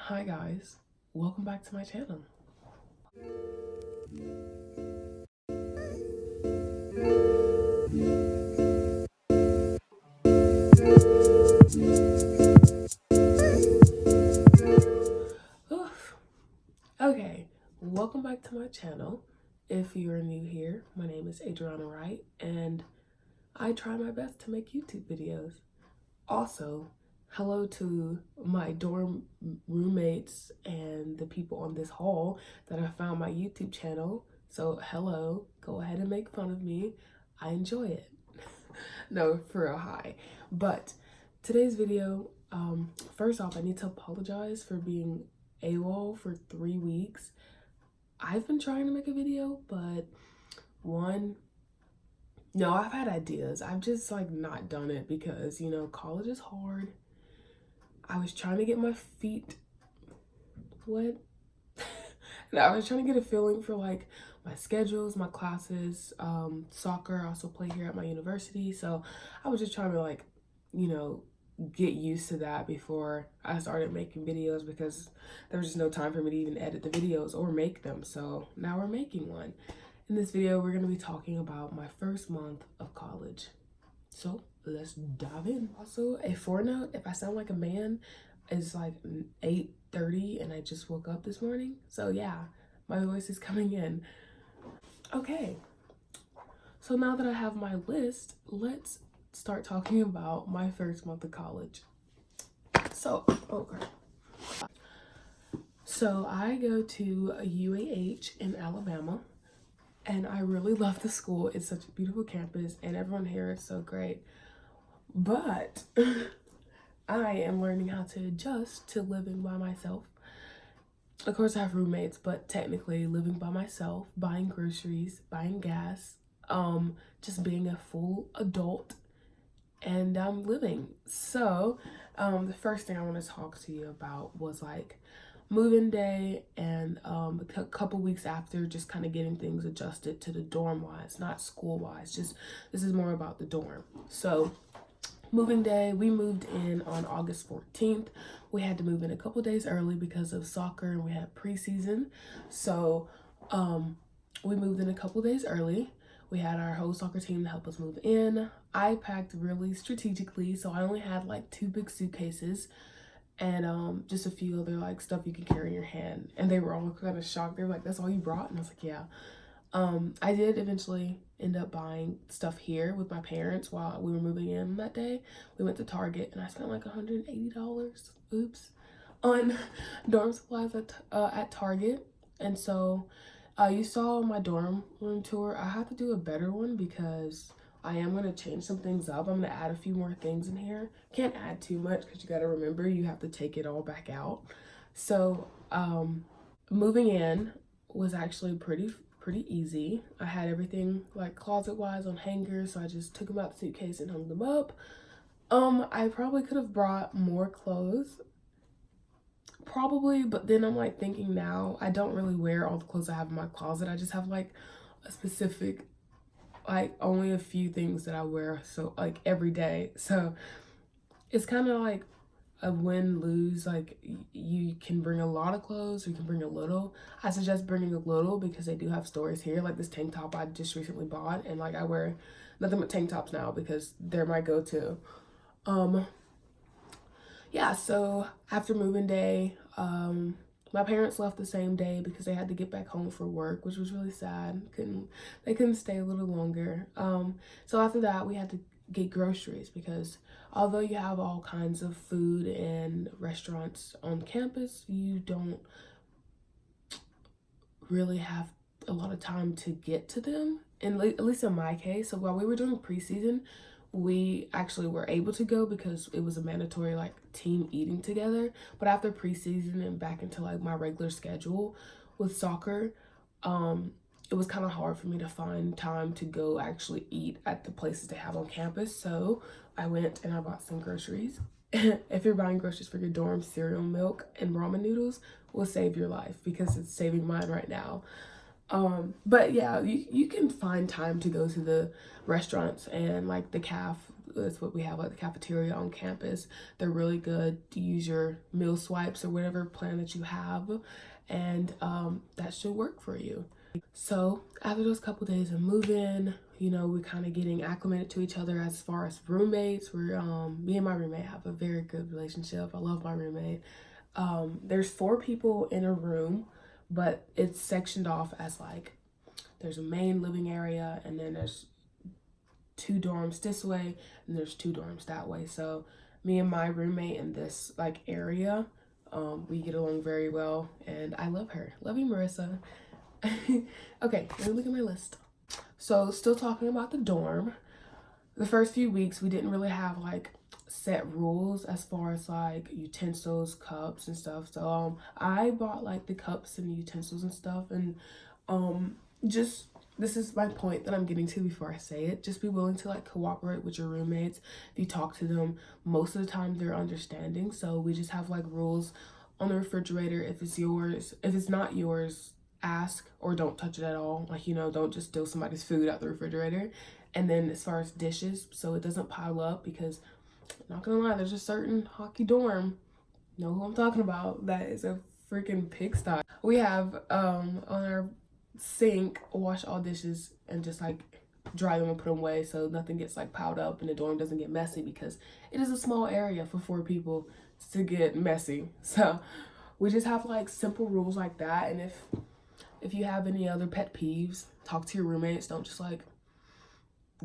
Hi guys, welcome back to my channel. Oof. Okay, welcome back to my channel. If you're new here, my name is Adriana Wright and I try my best to make YouTube videos. Also, hello to my dorm roommates and the people on this hall that have found my YouTube channel. So hello, go ahead and make fun of me. I enjoy it. No, for real, hi. But today's video, first off, I need to apologize for being AWOL for 3 weeks. I've been trying to make a video, but no, I've had ideas. I've just not done it because, college is hard. I was trying to get my feet wet. And I was trying to get a feeling for my schedules, my classes, soccer. I also play here at my university. So I was just trying to get used to that before I started making videos because there was just no time for me to even edit the videos or make them. So now we're making one. In this video, we're going to be talking about my first month of college. So let's dive in. Also, a footnote, if I sound like a man, it's 8:30 and I just woke up this morning. So yeah, my voice is coming in. Okay, so now that I have my list, let's start talking about my first month of college. So, So I go to a UAH in Alabama. And I really love the school. It's such a beautiful campus and everyone here is so great. But I am learning how to adjust to living by myself. Of course I have roommates, but technically living by myself, buying groceries, buying gas, just being a full adult and living. So the first thing I want to talk to you about was move-in day and a couple weeks after, just kind of getting things adjusted to the dorm wise, not school wise. Just this is more about the dorm. So moving day, we moved in on August 14th. We had to move in a couple days early because of soccer and we had preseason. So we moved in a couple days early. We had our whole soccer team to help us move in. I packed really strategically, so I only had 2 big suitcases and just a few other stuff you can carry in your hand. And they were all kind of shocked. They were like, "That's all you brought?" And I was like, "Yeah." I did eventually end up buying stuff here with my parents while we were moving in that day. We went to Target and I spent $180, oops, on dorm supplies at Target. And so you saw my dorm room tour. I have to do a better one because I am going to change some things up. I'm going to add a few more things in here. Can't add too much because you got to remember you have to take it all back out. So moving in was actually pretty easy. I had everything closet wise on hangers, so I just took them out the suitcase and hung them up. I probably could have brought more clothes, probably, but then I'm thinking now I don't really wear all the clothes I have in my closet. I just have a specific only a few things that I wear so every day. So it's kind of a win-lose. You can bring a lot of clothes or you can bring a little. I suggest bringing a little because they do have stores here. This tank top I just recently bought, and I wear nothing but tank tops now because they're my go-to. Yeah, so after moving day, my parents left the same day because they had to get back home for work, which was really sad. They couldn't stay a little longer. So after that, we had to get groceries because although you have all kinds of food and restaurants on campus, you don't really have a lot of time to get to them. And at least in my case, so while we were doing preseason, we actually were able to go because it was a mandatory team eating together. But after preseason and back into my regular schedule with soccer, it was kind of hard for me to find time to go actually eat at the places they have on campus. So I went and I bought some groceries. If you're buying groceries for your dorm, cereal, milk, and ramen noodles will save your life because it's saving mine right now. But yeah, you can find time to go to the restaurants and the That's what we have, like the cafeteria on campus. They're really good to use your meal swipes or whatever plan that you have, and that should work for you. So after those couple days of moving, you know, we're kind of getting acclimated to each other as far as roommates. We're me and my roommate have a very good relationship. I love my roommate. There's 4 people in a room, but it's sectioned off as like there's a main living area, and then there's 2 dorms this way, and there's 2 dorms that way. So me and my roommate in this like area, we get along very well, and I love her. Love you, Marissa. Okay, let me look at my list. So still talking about the dorm, the first few weeks we didn't really have like set rules as far as like utensils, cups and stuff. So I bought like the cups and utensils and stuff, and just this is my point that I'm getting to before I say it. Just be willing to like cooperate with your roommates. If you talk to them, most of the time they're understanding. So we just have like rules on the refrigerator. If it's yours, if it's not yours, ask, or don't touch it at all. Like, you know, don't just steal somebody's food out the refrigerator. And then as far as dishes, so it doesn't pile up, because not gonna lie, there's a certain hockey dorm, you know who I'm talking about, that is a freaking pigsty. We have on our sink, wash all dishes and just like dry them and put them away so nothing gets like piled up and the dorm doesn't get messy, because it is a small area for 4 people to get messy. So we just have like simple rules like that. And if you have any other pet peeves, talk to your roommates. Don't just like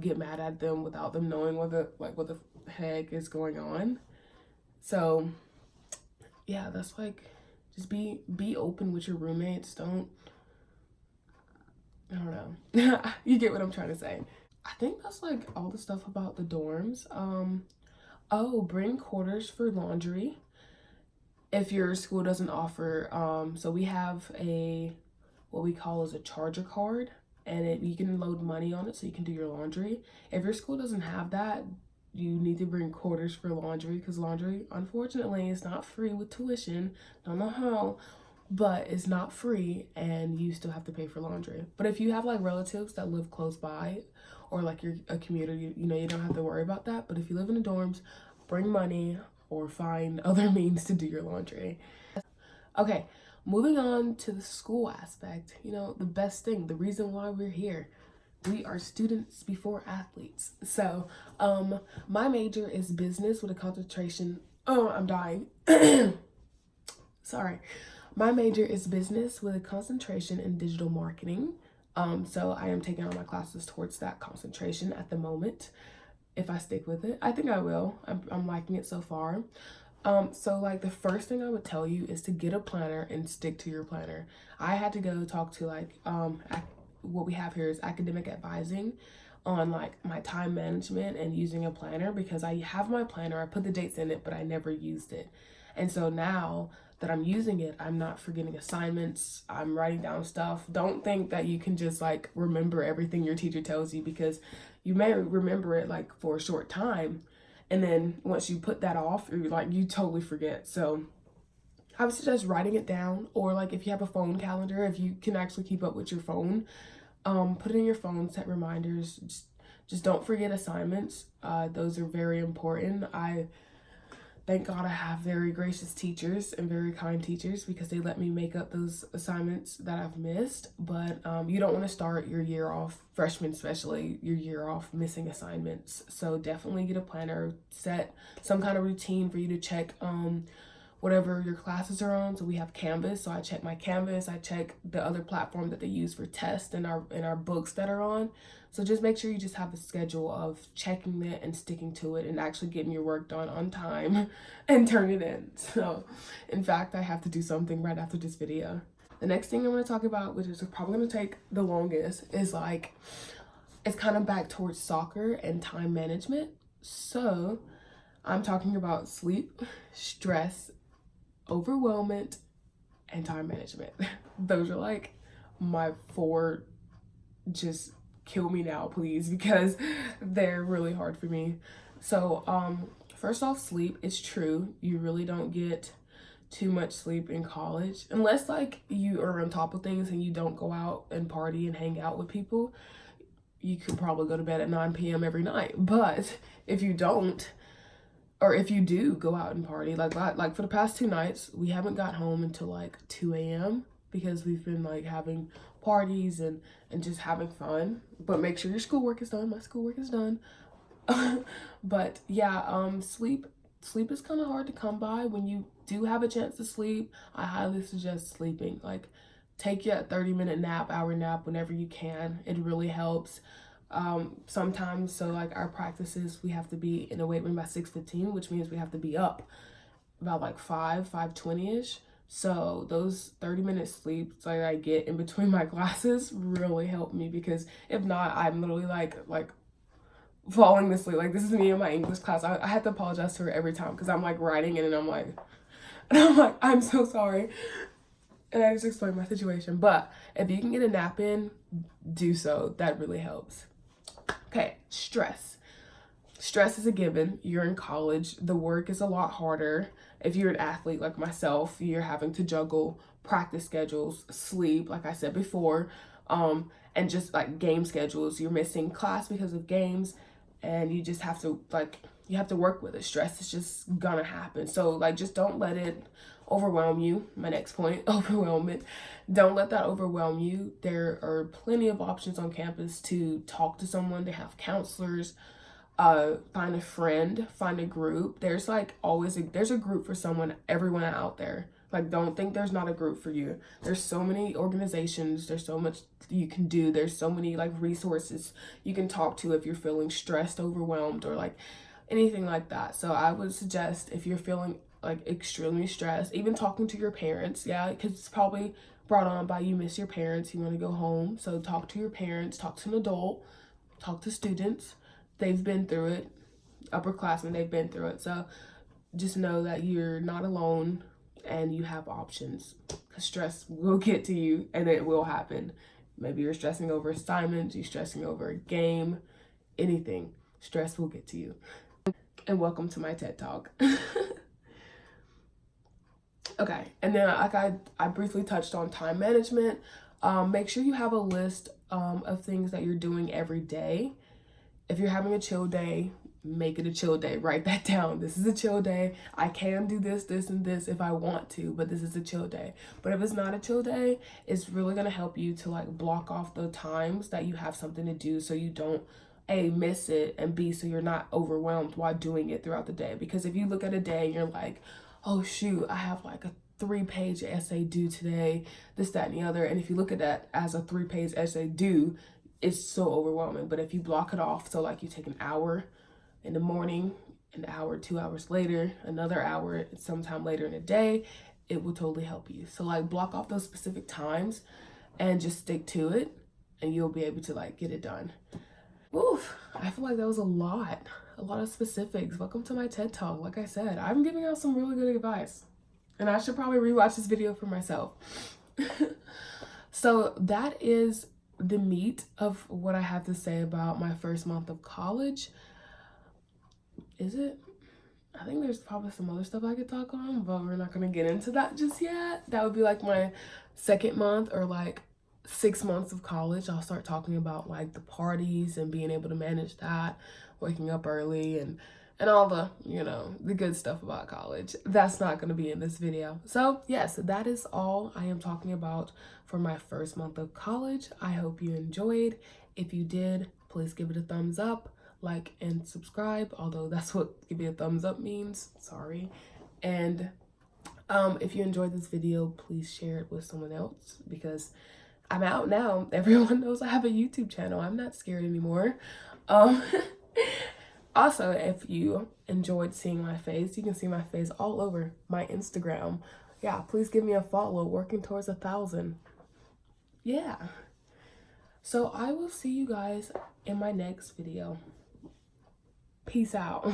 get mad at them without them knowing what the heck is going on. So yeah, that's like, just be open with your roommates. I don't know. You get what I'm trying to say. I think that's like all the stuff about the dorms. Oh, bring quarters for laundry if your school doesn't offer. So we have what we call is a charger card, and you can load money on it so you can do your laundry. If your school doesn't have that, you need to bring quarters for laundry, because laundry, unfortunately, is not free with tuition. Don't know how, but it's not free, and you still have to pay for laundry. But if you have like relatives that live close by, or like you're a commuter, you know, you don't have to worry about that. But if you live in the dorms, bring money or find other means to do your laundry. Okay, moving on to the school aspect, you know, the best thing, the reason why we're here. We are students before athletes. So my major is business with a concentration, I'm dying. Sorry. My major is business with a concentration in digital marketing. So I am taking all my classes towards that concentration at the moment. If I stick with it, I think I will. I'm liking it so far. So like the first thing I would tell you is to get a planner and stick to your planner. I had to go talk to like, what we have here is academic advising on like my time management and using a planner, because I have my planner, I put the dates in it, but I never used it. And so now that I'm using it, I'm not forgetting assignments, I'm writing down stuff. Don't think that you can just like remember everything your teacher tells you, because you may remember it like for a short time, and then once you put that off, you totally forget. So I would suggest writing it down, or like if you have a phone calendar, if you can actually keep up with your phone, put it in your phone, set reminders. Just don't forget assignments. Those are very important. Thank God I have very gracious teachers and very kind teachers, because they let me make up those assignments that I've missed. But you don't want to start your year off, freshmen especially, your year off missing assignments. So definitely get a planner, set some kind of routine for you to check whatever your classes are on. So we have Canvas, so I check my Canvas, I check the other platform that they use for tests and our books that are on. So just make sure you just have a schedule of checking it and sticking to it and actually getting your work done on time and turn it in. So in fact, I have to do something right after this video. The next thing I'm going to talk about, which is probably going to take the longest, is like, it's kind of back towards soccer and time management. So I'm talking about sleep, stress, overwhelmment, and time management. Those are like my 4, just kill me now please, because they're really hard for me. So first off, sleep. It's true, you really don't get too much sleep in college unless like you are on top of things and you don't go out and party and hang out with people. you could probably go to bed at 9 p.m. every night. But if you don't, or if you do go out and party, like for the past 2 nights, we haven't got home until like 2 a.m. because we've been like having parties and just having fun. But make sure your schoolwork is done. My schoolwork is done. But yeah, sleep is kind of hard to come by. When you do have a chance to sleep, I highly suggest sleeping. Like, take your 30-minute nap, hour nap whenever you can. It really helps. Sometimes, so like our practices, we have to be in a weight room by 6:15, which means we have to be up about like 5:20ish. So those 30-minute sleeps that I get in between my classes really help me, because if not, I'm literally like falling asleep. Like, this is me in my English class. I had to apologize to her every time because I'm like writing it and I'm like, I'm so sorry. And I just explained my situation. But if you can get a nap in, do so. That really helps. Okay, stress. Stress is a given. You're in college. The work is a lot harder. If you're an athlete like myself, you're having to juggle practice schedules, sleep, like I said before, and just like game schedules. You're missing class because of games, and you just have to you have to work with it. Stress is just gonna happen. So like, just don't let it overwhelm you. My next point, overwhelm it. Don't let that overwhelm you. There are plenty of options on campus to talk to someone. They have counselors. Find a friend, find a group. There's like always there's a group for everyone out there. Like, don't think there's not a group for you. There's so many organizations. There's so much you can do. There's so many like resources you can talk to if you're feeling stressed, overwhelmed, or like anything like that. So I would suggest, if you're feeling like extremely stressed, even talking to your parents. Yeah, because it's probably brought on by you miss your parents, you want to go home. So talk to your parents, talk to an adult, talk to students. They've been through it. Upperclassmen, they've been through it. So just know that you're not alone and you have options. Because stress will get to you and it will happen. Maybe you're stressing over assignments, you're stressing over a game, anything. Stress will get to you. And welcome to my TED Talk. Okay, and then like I briefly touched on time management. Make sure you have a list of things that you're doing every day. If you're having a chill day, make it a chill day. Write that down. This is a chill day. I can do this, this, and this if I want to, but this is a chill day. But if it's not a chill day, it's really going to help you to like block off the times that you have something to do, so you don't A, miss it, and B, so you're not overwhelmed while doing it throughout the day. Because if you look at a day and you're like, oh shoot, I have like a 3-page essay due today, this, that, and the other. And if you look at that as a 3-page essay due, it's so overwhelming. But if you block it off, so like you take an hour in the morning, an hour, 2 hours later, another hour sometime later in the day, it will totally help you. So like, block off those specific times and just stick to it, and you'll be able to like get it done. Oof, I feel like that was a lot of specifics. Welcome to my TED Talk. Like I said, I'm giving out some really good advice, and I should probably rewatch this video for myself. So that is the meat of what I have to say about my first month of college. Is it? I think there's probably some other stuff I could talk on, but we're not going to get into that just yet. That would be like my second month, or like 6 months of college. I'll start talking about like the parties and being able to manage that, waking up early, and all the, you know, the good stuff about college. That's not going to be in this video. So yes, that is all I am talking about for my first month of college. I hope you enjoyed. If you did, please give it a thumbs up, like, and subscribe, although that's what give me a thumbs up means. Sorry. And if you enjoyed this video, please share it with someone else, because I'm out now. Everyone knows I have a YouTube channel. I'm not scared anymore. Also, if you enjoyed seeing my face, you can see my face all over my Instagram. Yeah, please give me a follow. Working towards 1,000. Yeah. So I will see you guys in my next video. Peace out.